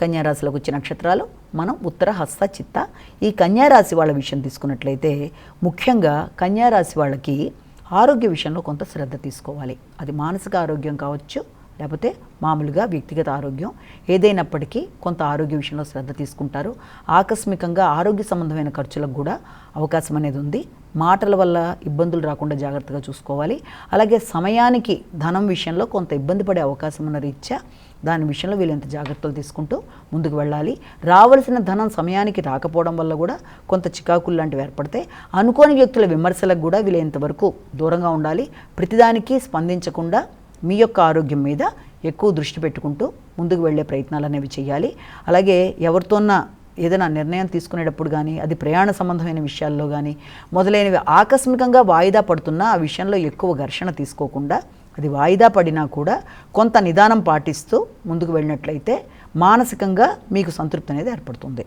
కన్యారాశిలోకి వచ్చే నక్షత్రాలు మనం ఉత్తర, హస్త, చిత్త. ఈ కన్యారాశి వాళ్ళ విషయం తీసుకున్నట్లయితే ముఖ్యంగా కన్యారాశి వాళ్ళకి ఆరోగ్య విషయంలో కొంత శ్రద్ధ తీసుకోవాలి. అది మానసిక ఆరోగ్యం కావచ్చు, లేకపోతే మామూలుగా వ్యక్తిగత ఆరోగ్యం ఏదైనప్పటికీ కొంత ఆరోగ్య విషయంలో శ్రద్ధ తీసుకుంటారు. ఆకస్మికంగా ఆరోగ్య సంబంధమైన ఖర్చులకు కూడా అవకాశం అనేది ఉంది. మాటల వల్ల ఇబ్బందులు రాకుండా జాగ్రత్తగా చూసుకోవాలి. అలాగే సమయానికి ధనం విషయంలో కొంత ఇబ్బంది పడే అవకాశం ఉన్న రీత్యా దాని విషయంలో వీళ్ళంత జాగ్రత్తలు తీసుకుంటూ ముందుకు వెళ్ళాలి. రావాల్సిన ధనం సమయానికి రాకపోవడం వల్ల కూడా కొంత చికాకులు లాంటివి ఏర్పడతాయి. అనుకోని వ్యక్తుల విమర్శలకు కూడా వీళ్ళంతవరకు దూరంగా ఉండాలి. ప్రతిదానికి స్పందించకుండా మీ యొక్క ఆరోగ్యం మీద ఎక్కువ దృష్టి పెట్టుకుంటూ ముందుకు వెళ్ళే ప్రయత్నాలు అనేవి చేయాలి. అలాగే ఎవరితోన్నా ఏదైనా నిర్ణయం తీసుకునేటప్పుడు కానీ, అది ప్రయాణ సంబంధమైన విషయాల్లో కానీ మొదలైనవి ఆకస్మికంగా వాయిదా పడుతున్నా ఆ విషయంలో ఎక్కువ ఘర్షణ తీసుకోకుండా, అది వాయిదా పడినా కూడా కొంత నిదానం పాటిస్తూ ముందుకు వెళ్ళినట్లయితే మానసికంగా మీకు సంతృప్తి అనేది ఏర్పడుతుంది.